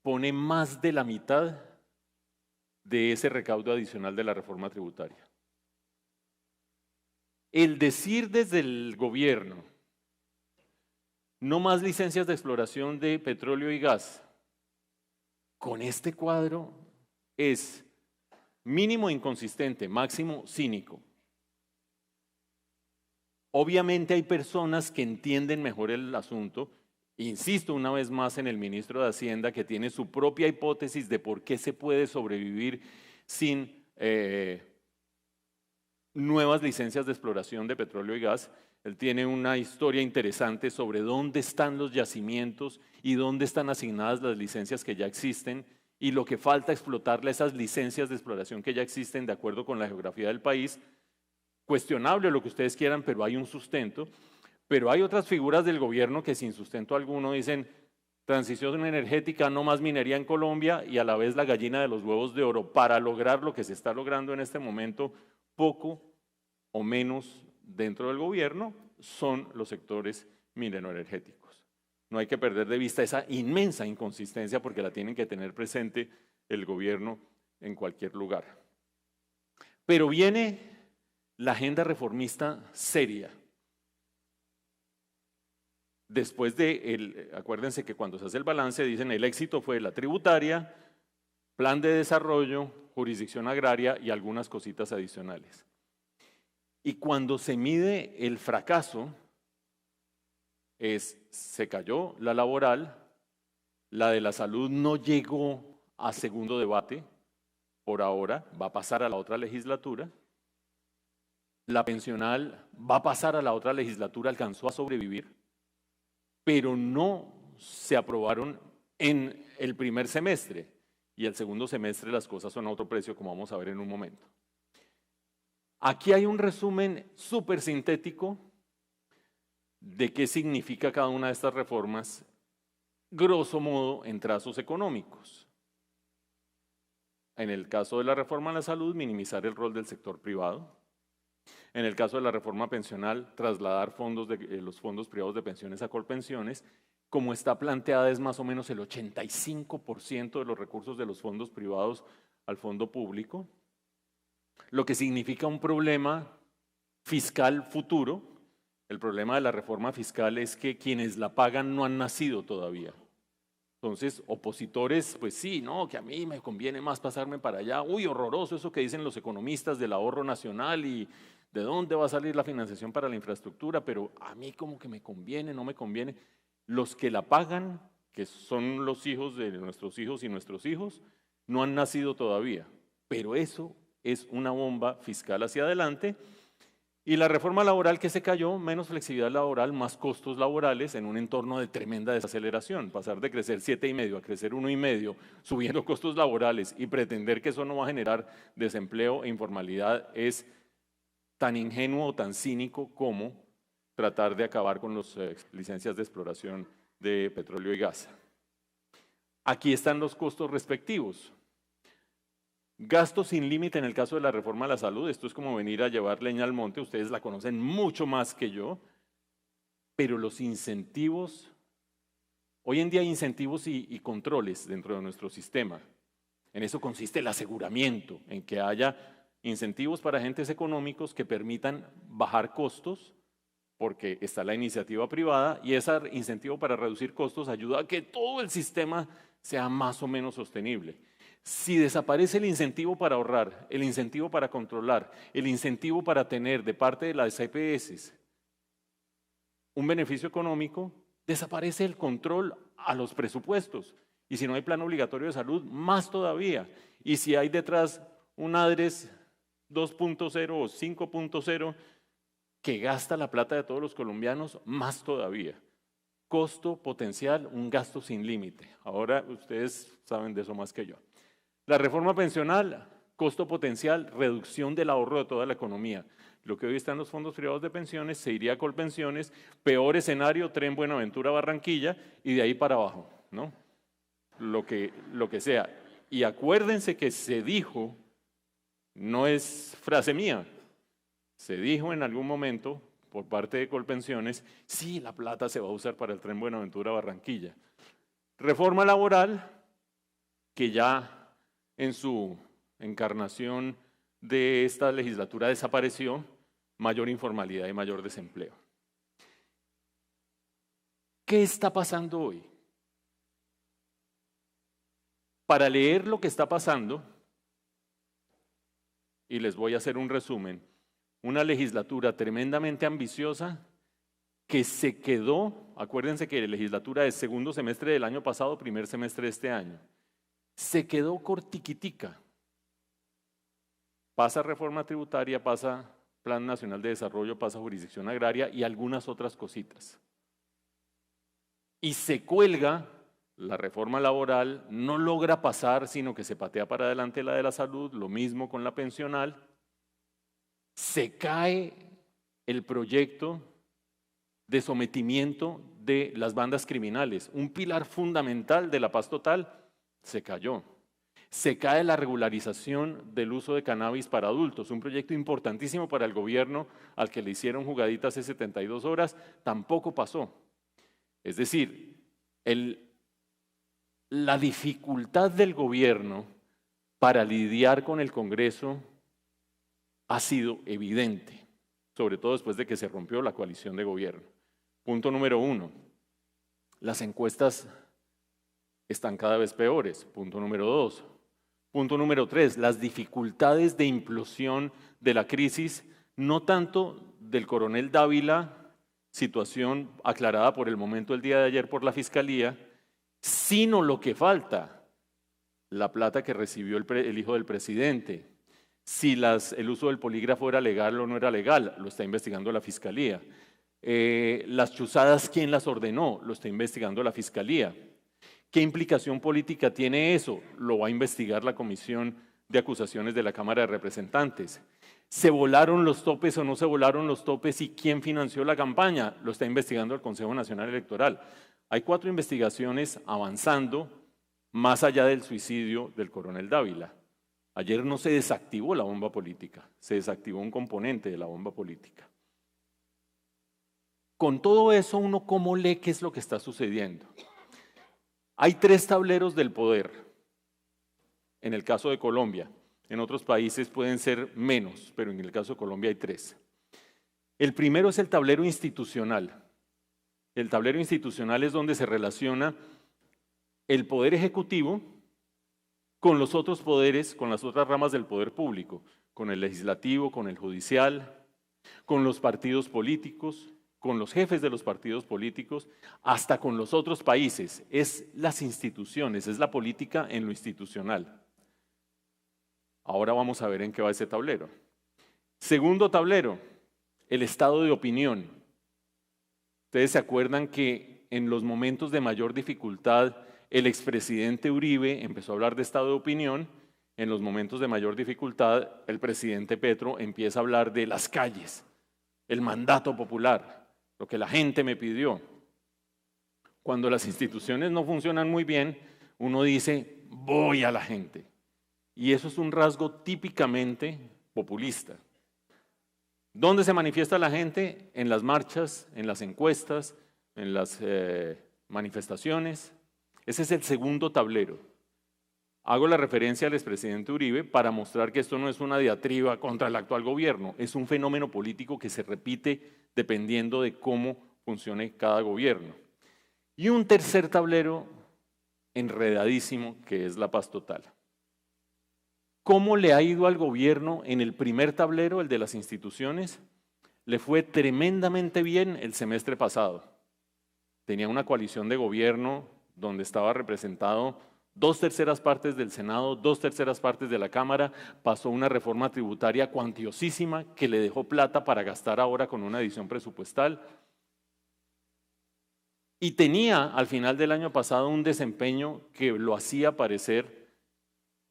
pone más de la mitad de ese recaudo adicional de la reforma tributaria. El decir desde el gobierno, no más licencias de exploración de petróleo y gas, con este cuadro es mínimo inconsistente, máximo cínico. Obviamente hay personas que entienden mejor el asunto. Insisto una vez más en el ministro de Hacienda, que tiene su propia hipótesis de por qué se puede sobrevivir sin nuevas licencias de exploración de petróleo y gas. Él tiene una historia interesante sobre dónde están los yacimientos y dónde están asignadas las licencias que ya existen y lo que falta explotarle esas licencias de exploración que ya existen de acuerdo con la geografía del país. Cuestionable lo que ustedes quieran, pero hay un sustento. Pero hay otras figuras del gobierno que sin sustento alguno dicen transición energética, no más minería en Colombia y a la vez la gallina de los huevos de oro para lograr lo que se está logrando en este momento, poco o menos dentro del gobierno, son los sectores minero-energéticos. No hay que perder de vista esa inmensa inconsistencia porque la tienen que tener presente el gobierno en cualquier lugar. Pero viene la agenda reformista seria. Después acuérdense que cuando se hace el balance dicen el éxito fue la tributaria, plan de desarrollo, jurisdicción agraria y algunas cositas adicionales. Y cuando se mide el fracaso, se cayó la laboral, la de la salud no llegó a segundo debate, por ahora, va a pasar a la otra legislatura, la pensional va a pasar a la otra legislatura, alcanzó a sobrevivir, pero no se aprobaron en el primer semestre y el segundo semestre las cosas son a otro precio, como vamos a ver en un momento. Aquí hay un resumen súper sintético de qué significa cada una de estas reformas, grosso modo en trazos económicos. En el caso de la reforma a la salud, minimizar el rol del sector privado. En el caso de la reforma pensional, trasladar los fondos privados de pensiones a Colpensiones. Como está planteada, es más o menos el 85% de los recursos de los fondos privados al fondo público, lo que significa un problema fiscal futuro. El problema de la reforma fiscal es que quienes la pagan no han nacido todavía. Entonces, opositores, pues sí, no, que a mí me conviene más pasarme para allá. Uy, horroroso eso que dicen los economistas del ahorro nacional y de dónde va a salir la financiación para la infraestructura, pero a mí como que me conviene, no me conviene. Los que la pagan, que son los hijos de nuestros hijos y nuestros hijos, no han nacido todavía. Pero eso es una bomba fiscal hacia adelante. Y la reforma laboral que se cayó, menos flexibilidad laboral, más costos laborales en un entorno de tremenda desaceleración. Pasar de crecer 7,5 a crecer 1,5, subiendo costos laborales y pretender que eso no va a generar desempleo e informalidad es tan ingenuo o tan cínico como tratar de acabar con las licencias de exploración de petróleo y gas. Aquí están los costos respectivos. Gasto sin límite en el caso de la reforma a la salud. Esto es como venir a llevar leña al monte. Ustedes la conocen mucho más que yo. Pero los incentivos, hoy en día hay incentivos y controles dentro de nuestro sistema. En eso consiste el aseguramiento, en que haya incentivos para agentes económicos que permitan bajar costos, porque está la iniciativa privada y ese incentivo para reducir costos ayuda a que todo el sistema sea más o menos sostenible. Si desaparece el incentivo para ahorrar, el incentivo para controlar, el incentivo para tener de parte de las EPS un beneficio económico, desaparece el control a los presupuestos. Y si no hay plan obligatorio de salud, más todavía. Y si hay detrás un ADRES 2.0 o 5.0, que gasta la plata de todos los colombianos, más todavía. Costo potencial, un gasto sin límite. Ahora ustedes saben de eso más que yo. La reforma pensional, costo potencial, reducción del ahorro de toda la economía. Lo que hoy está en los fondos privados de pensiones se iría a Colpensiones, peor escenario, Tren Buenaventura Barranquilla y de ahí para abajo, ¿no? Lo que sea. Y acuérdense que se dijo, no es frase mía, se dijo en algún momento por parte de Colpensiones, sí, la plata se va a usar para el Tren Buenaventura Barranquilla. Reforma laboral, que ya en su encarnación de esta legislatura desapareció, mayor informalidad y mayor desempleo. ¿Qué está pasando hoy? Para leer lo que está pasando, y les voy a hacer un resumen, una legislatura tremendamente ambiciosa que se quedó, acuérdense que la legislatura es segundo semestre del año pasado, primer semestre de este año, se quedó cortiquitica. Pasa reforma tributaria, pasa Plan Nacional de Desarrollo, pasa jurisdicción agraria y algunas otras cositas. Y se cuelga la reforma laboral, no logra pasar, sino que se patea para adelante la de la salud, lo mismo con la pensional. Se cae el proyecto de sometimiento de las bandas criminales, un pilar fundamental de la paz total, se cayó. Se cae la regularización del uso de cannabis para adultos, un proyecto importantísimo para el gobierno al que le hicieron jugaditas hace 72 horas, tampoco pasó. Es decir, la dificultad del gobierno para lidiar con el Congreso ha sido evidente, sobre todo después de que se rompió la coalición de gobierno. Punto número 1, las encuestas están cada vez peores. Punto número 2. Punto número 3, las dificultades de implosión de la crisis, no tanto del coronel Dávila, situación aclarada por el momento el día de ayer por la Fiscalía, sino lo que falta, la plata que recibió el hijo del presidente, si el uso del polígrafo era legal o no era legal, lo está investigando la Fiscalía. Las chuzadas, ¿quién las ordenó? Lo está investigando la Fiscalía. ¿Qué implicación política tiene eso? Lo va a investigar la Comisión de Acusaciones de la Cámara de Representantes. ¿Se volaron los topes o no se volaron los topes y quién financió la campaña? Lo está investigando el Consejo Nacional Electoral. Hay 4 investigaciones avanzando más allá del suicidio del coronel Dávila. Ayer no se desactivó la bomba política, se desactivó un componente de la bomba política. Con todo eso, uno cómo lee qué es lo que está sucediendo. Hay 3 tableros del poder, en el caso de Colombia. En otros países pueden ser menos, pero en el caso de Colombia hay 3. El primero es el tablero institucional. El tablero institucional es donde se relaciona el poder ejecutivo con los otros poderes, con las otras ramas del poder público, con el legislativo, con el judicial, con los partidos políticos, con los jefes de los partidos políticos, hasta con los otros países. Es las instituciones, es la política en lo institucional. Ahora vamos a ver en qué va ese tablero. Segundo tablero, el estado de opinión. Ustedes se acuerdan que en los momentos de mayor dificultad, el expresidente Uribe empezó a hablar de estado de opinión. En los momentos de mayor dificultad, el presidente Petro empieza a hablar de las calles, el mandato popular, lo que la gente me pidió. Cuando las instituciones no funcionan muy bien, uno dice, voy a la gente. Y eso es un rasgo típicamente populista. ¿Dónde se manifiesta la gente? En las marchas, en las encuestas, en las manifestaciones. Ese es el segundo tablero. Hago la referencia al expresidente Uribe para mostrar que esto no es una diatriba contra el actual gobierno, es un fenómeno político que se repite dependiendo de cómo funcione cada gobierno. Y un tercer tablero enredadísimo que es la paz total. ¿Cómo le ha ido al gobierno en el primer tablero, el de las instituciones? Le fue tremendamente bien el semestre pasado. Tenía una coalición de gobierno donde estaba representado 2/3 partes del Senado, 2/3 partes de la Cámara, pasó una reforma tributaria cuantiosísima que le dejó plata para gastar ahora con una edición presupuestal. Y tenía al final del año pasado un desempeño que lo hacía parecer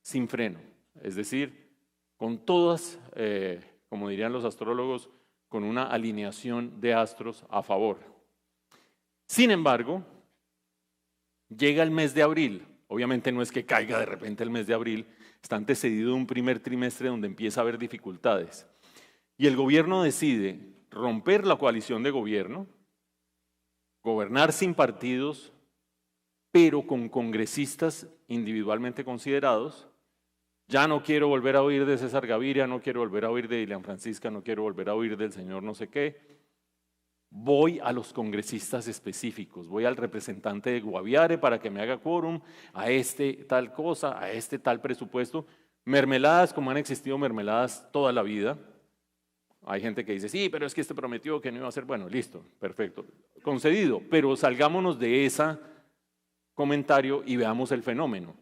sin freno, es decir, con todas, como dirían los astrólogos, con una alineación de astros a favor. Sin embargo, llega el mes de abril, obviamente no es que caiga de repente el mes de abril, está antecedido de un primer trimestre donde empieza a haber dificultades. Y el gobierno decide romper la coalición de gobierno, gobernar sin partidos, pero con congresistas individualmente considerados. Ya no quiero volver a oír de César Gaviria, no quiero volver a oír de Dilian Francisca, no quiero volver a oír del señor no sé qué. Voy a los congresistas específicos, voy al representante de Guaviare para que me haga quórum, a este tal cosa, a este tal presupuesto. Mermeladas como han existido mermeladas toda la vida. Hay gente que dice, sí, pero es que este prometió que no iba a hacer. Bueno, listo, perfecto, concedido, pero salgámonos de ese comentario y veamos el fenómeno.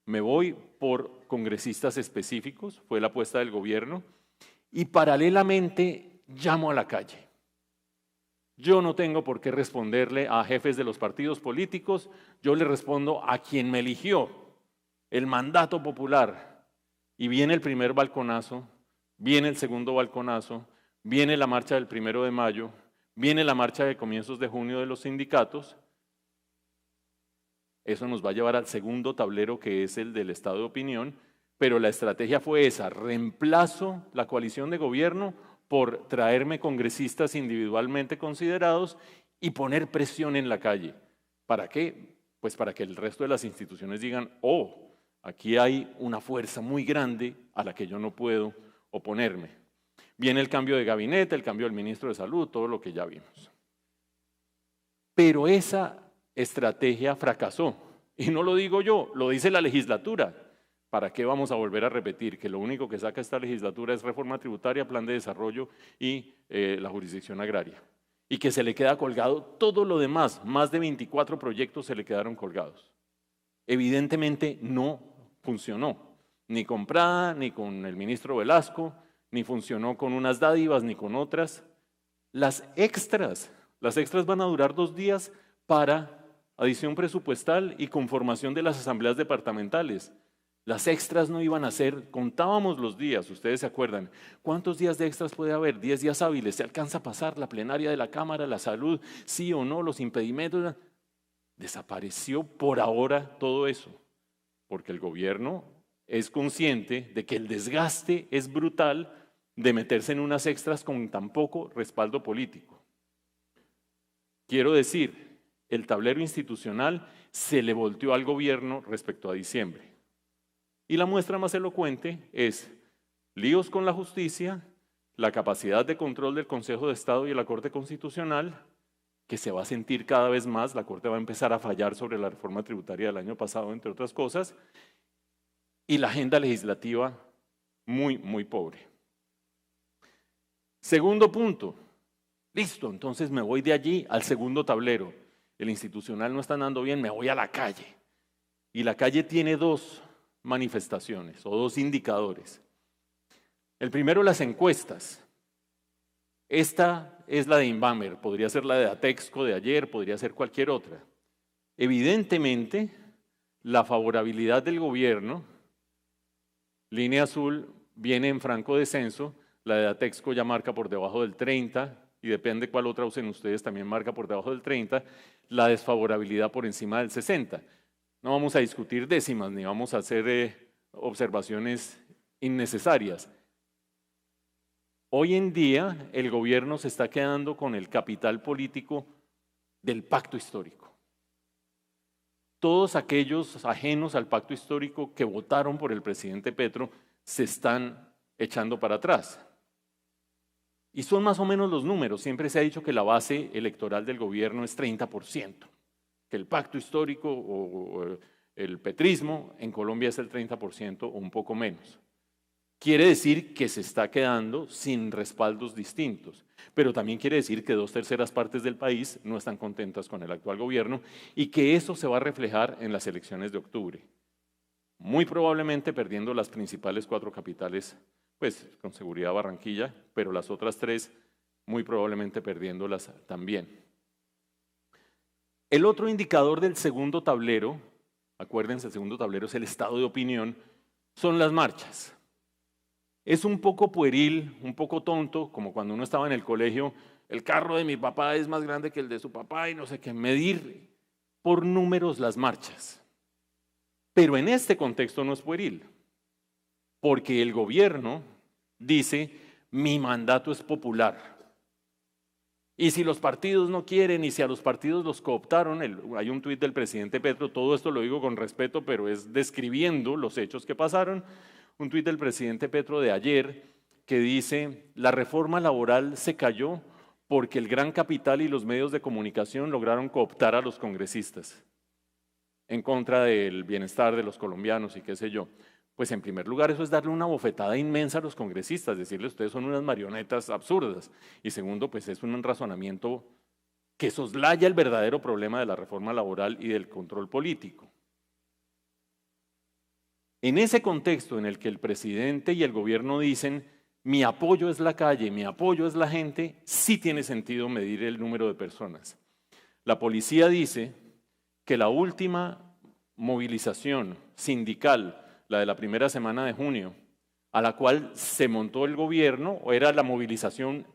Me voy por congresistas específicos, fue la apuesta del gobierno, y paralelamente llamo a la calle. Yo no tengo por qué responderle a jefes de los partidos políticos, yo le respondo a quien me eligió, el mandato popular. Y viene el primer balconazo, viene el segundo balconazo, viene la marcha del 1 de mayo, viene la marcha de comienzos de junio de los sindicatos. Eso nos va a llevar al segundo tablero, que es el del estado de opinión, pero la estrategia fue esa: reemplazo la coalición de gobierno por traerme congresistas individualmente considerados y poner presión en la calle. ¿Para qué? Pues para que el resto de las instituciones digan, oh, aquí hay una fuerza muy grande a la que yo no puedo oponerme. Viene el cambio de gabinete, el cambio del ministro de Salud, todo lo que ya vimos. Pero esa estrategia fracasó. Y no lo digo yo, lo dice la legislatura. ¿Para qué vamos a volver a repetir que lo único que saca esta legislatura es reforma tributaria, plan de desarrollo y la jurisdicción agraria? Y que se le queda colgado todo lo demás, más de 24 proyectos se le quedaron colgados. Evidentemente no funcionó, ni con Prada, ni con el ministro Velasco, ni funcionó con unas dádivas, ni con otras. Las extras van a durar 2 días para adición presupuestal y conformación de las asambleas departamentales. Las extras no iban a ser, contábamos los días, ustedes se acuerdan, ¿cuántos días de extras puede haber? 10 días hábiles, ¿se alcanza a pasar la plenaria de la Cámara, la salud, sí o no, los impedimentos? Desapareció por ahora todo eso, porque el gobierno es consciente de que el desgaste es brutal de meterse en unas extras con tan poco respaldo político. Quiero decir, el tablero institucional se le volteó al gobierno respecto a diciembre. Y la muestra más elocuente es líos con la justicia, la capacidad de control del Consejo de Estado y de la Corte Constitucional, que se va a sentir cada vez más. La Corte va a empezar a fallar sobre la reforma tributaria del año pasado, entre otras cosas, y la agenda legislativa muy, muy pobre. Segundo punto, listo, entonces me voy de allí al segundo tablero. El institucional no está andando bien, me voy a la calle. Y la calle tiene 2 manifestaciones o 2 indicadores. El primero, las encuestas. Esta es la de Inbamer, podría ser la de Atexco de ayer, podría ser cualquier otra. Evidentemente, la favorabilidad del gobierno, línea azul, viene en franco descenso, la de Atexco ya marca por debajo del 30, y depende cuál otra usen ustedes, también marca por debajo del 30, la desfavorabilidad por encima del 60. No vamos a discutir décimas, ni vamos a hacer observaciones innecesarias. Hoy en día el gobierno se está quedando con el capital político del pacto histórico. Todos aquellos ajenos al pacto histórico que votaron por el presidente Petro se están echando para atrás. Y son más o menos los números. Siempre se ha dicho que la base electoral del gobierno es 30%, que el pacto histórico o el petrismo en Colombia es el 30% o un poco menos. quiere decir que se está quedando sin respaldos distintos, pero también quiere decir que 2/3 partes del país no están contentas con el actual gobierno y que eso se va a reflejar en las elecciones de octubre. Muy probablemente perdiendo las principales 4 capitales, pues con seguridad Barranquilla, pero las otras 3 muy probablemente perdiéndolas también. El otro indicador del segundo tablero, acuérdense, el segundo tablero es el estado de opinión, son las marchas. Es un poco pueril, un poco tonto, como cuando uno estaba en el colegio, el carro de mi papá es más grande que el de su papá y no sé qué, medir por números las marchas. Pero en este contexto no es pueril, porque el gobierno dice, mi mandato es popular. Y si los partidos no quieren, y si a los partidos los cooptaron, hay un tuit del presidente Petro, todo esto lo digo con respeto, pero es describiendo los hechos que pasaron, un tuit del presidente Petro de ayer que dice, la reforma laboral se cayó porque el gran capital y los medios de comunicación lograron cooptar a los congresistas en contra del bienestar de los colombianos y qué sé yo. Pues en primer lugar eso es darle una bofetada inmensa a los congresistas, decirles ustedes son unas marionetas absurdas. Y segundo, pues es un razonamiento que soslaya el verdadero problema de la reforma laboral y del control político. En ese contexto en el que el presidente y el gobierno dicen mi apoyo es la calle, mi apoyo es la gente, sí tiene sentido medir el número de personas. La policía dice que la última movilización sindical, la de la primera semana de junio, a la cual se montó el gobierno, o era la movilización,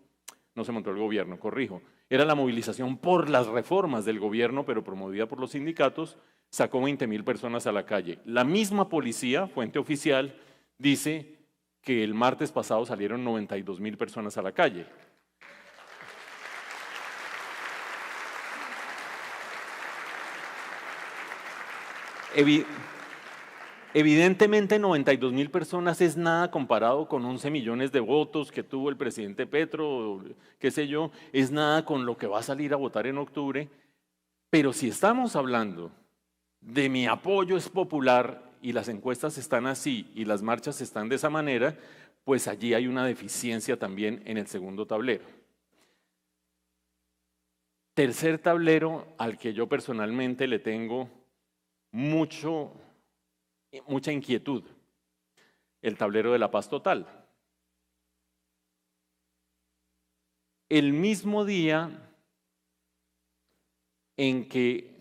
no se montó el gobierno, corrijo, era la movilización por las reformas del gobierno, pero promovida por los sindicatos, sacó 20.000 personas a la calle. La misma policía, fuente oficial, dice que el martes pasado salieron 92.000 personas a la calle. Evidentemente 92.000 personas es nada comparado con 11 millones de votos que tuvo el presidente Petro, qué sé yo, es nada con lo que va a salir a votar en octubre, pero si estamos hablando de mi apoyo es popular y las encuestas están así y las marchas están de esa manera, pues allí hay una deficiencia también en el segundo tablero. Tercer tablero al que yo personalmente le tengo mucha inquietud, el tablero de la paz total. El mismo día en que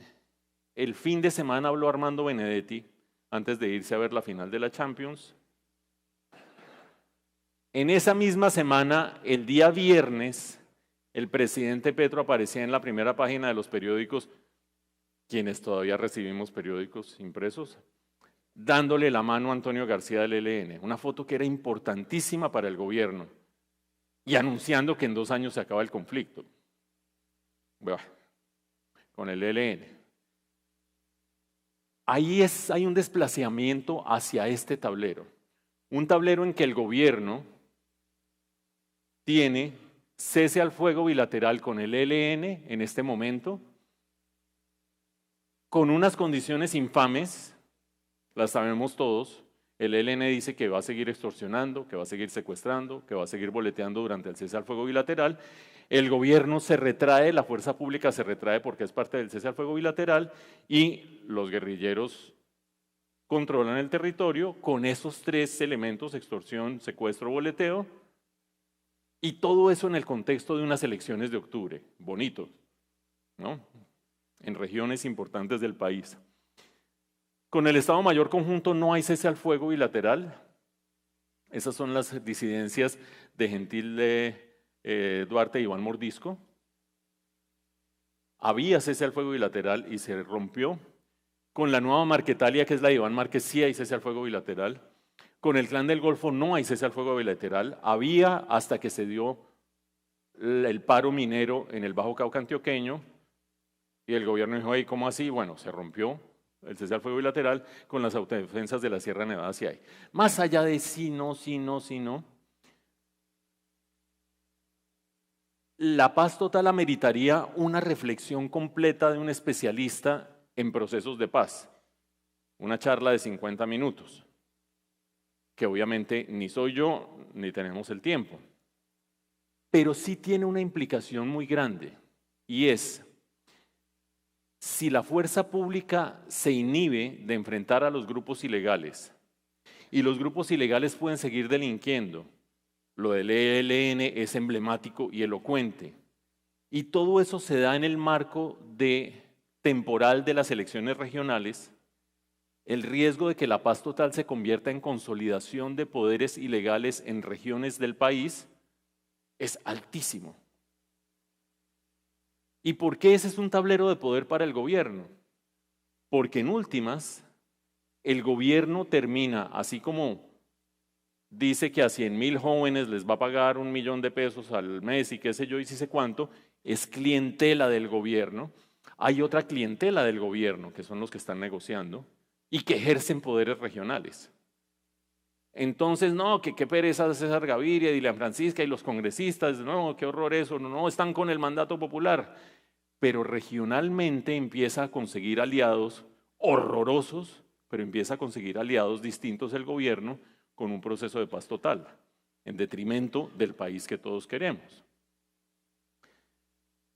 el fin de semana habló Armando Benedetti, antes de irse a ver la final de la Champions, en esa misma semana, el día viernes, el presidente Petro aparecía en la primera página de los periódicos, quienes todavía recibimos periódicos impresos, dándole la mano a Antonio García del ELN, una foto que era importantísima para el gobierno, y anunciando que en 2 años se acaba el conflicto con el ELN. Ahí hay un desplazamiento hacia este tablero, un tablero en que el gobierno tiene cese al fuego bilateral con el ELN en este momento, con unas condiciones infames, las sabemos todos. El ELN dice que va a seguir extorsionando, que va a seguir secuestrando, que va a seguir boleteando durante el cese al fuego bilateral. El gobierno se retrae, la fuerza pública se retrae porque es parte del cese al fuego bilateral y los guerrilleros controlan el territorio con esos 3 elementos, extorsión, secuestro, boleteo, y todo eso en el contexto de unas elecciones de octubre, bonito, ¿no? En regiones importantes del país. Con el Estado Mayor Conjunto no hay cese al fuego bilateral. Esas son las disidencias de Gentil Duarte y Iván Mordisco. Había cese al fuego bilateral y se rompió. Con la nueva Marquetalia, que es la de Iván Márquez, sí hay cese al fuego bilateral. Con el Clan del Golfo no hay cese al fuego bilateral. Había hasta que se dio el paro minero en el Bajo Cauca antioqueño y el gobierno dijo, hey, ¿cómo así? Bueno, se rompió el cese al fuego bilateral con las autodefensas de la Sierra Nevada, sí hay. Más allá de sí, no, la paz total ameritaría una reflexión completa de un especialista en procesos de paz, una charla de 50 minutos, que obviamente ni soy yo ni tenemos el tiempo. Pero sí tiene una implicación muy grande, y es, si la fuerza pública se inhibe de enfrentar a los grupos ilegales, y los grupos ilegales pueden seguir delinquiendo, lo del ELN es emblemático y elocuente, y todo eso se da en el marco temporal de las elecciones regionales, el riesgo de que la paz total se convierta en consolidación de poderes ilegales en regiones del país es altísimo. ¿Y por qué ese es un tablero de poder para el gobierno? Porque en últimas, el gobierno termina, así como dice que a 100,000 jóvenes les va a pagar $1,000,000 al mes y qué sé yo y si sé cuánto, es clientela del gobierno. Hay otra clientela del gobierno, que son los que están negociando y que ejercen poderes regionales. Entonces, no, que qué pereza de César Gaviria, Dilian Francisca y los congresistas, no, qué horror eso, no, están con el mandato popular. Pero regionalmente empieza a conseguir aliados horrorosos, pero empieza a conseguir aliados distintos del gobierno con un proceso de paz total, en detrimento del país que todos queremos.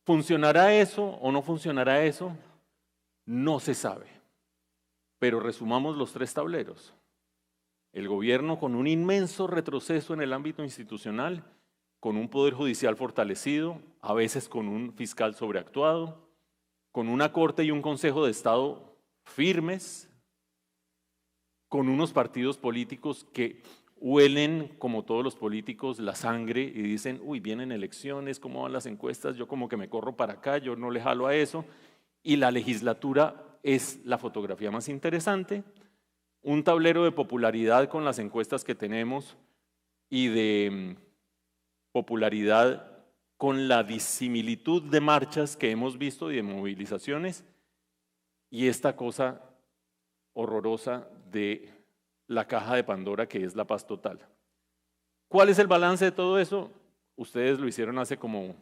¿Funcionará eso o no funcionará eso? No se sabe. Pero resumamos los tres tableros. El gobierno con un inmenso retroceso en el ámbito institucional, con un poder judicial fortalecido, a veces con un fiscal sobreactuado, con una corte y un consejo de Estado firmes, con unos partidos políticos que huelen, como todos los políticos, la sangre y dicen, uy, vienen elecciones, ¿cómo van las encuestas? Yo como que me corro para acá, yo no le jalo a eso. Y la legislatura es la fotografía más interesante, un tablero de popularidad con las encuestas que tenemos y de popularidad con la disimilitud de marchas que hemos visto y de movilizaciones, y esta cosa horrorosa de la caja de Pandora que es la paz total. ¿Cuál es el balance de todo eso? Ustedes lo hicieron hace como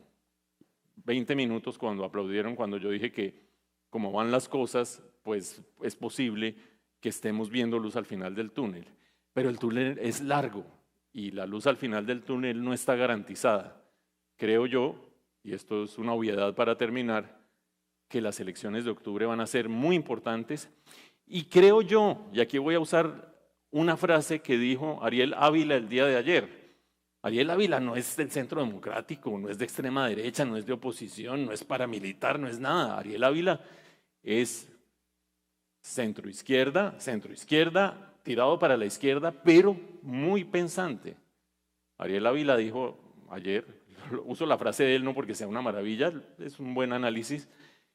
20 minutos cuando aplaudieron, cuando yo dije que como van las cosas, pues es posible que estemos viendo luz al final del túnel. Pero el túnel es largo y la luz al final del túnel no está garantizada. Creo yo, y esto es una obviedad para terminar, que las elecciones de octubre van a ser muy importantes. Y creo yo, y aquí voy a usar una frase que dijo Ariel Ávila el día de ayer. Ariel Ávila no es del centro democrático, no es de extrema derecha, no es de oposición, no es paramilitar, no es nada. Ariel Ávila es centro izquierda, tirado para la izquierda, pero muy pensante. Ariel Ávila dijo ayer, uso la frase de él no porque sea una maravilla, es un buen análisis,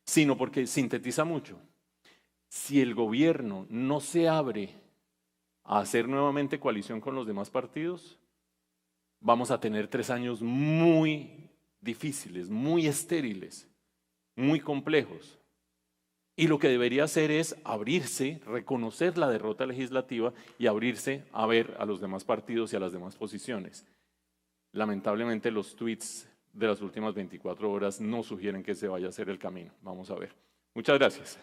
sino porque sintetiza mucho. Si el gobierno no se abre a hacer nuevamente coalición con los demás partidos, vamos a tener 3 años muy difíciles, muy estériles, muy complejos. Y lo que debería hacer es abrirse, reconocer la derrota legislativa y abrirse a ver a los demás partidos y a las demás posiciones. Lamentablemente los tweets de las últimas 24 horas no sugieren que se vaya a hacer el camino. Vamos a ver. Muchas gracias.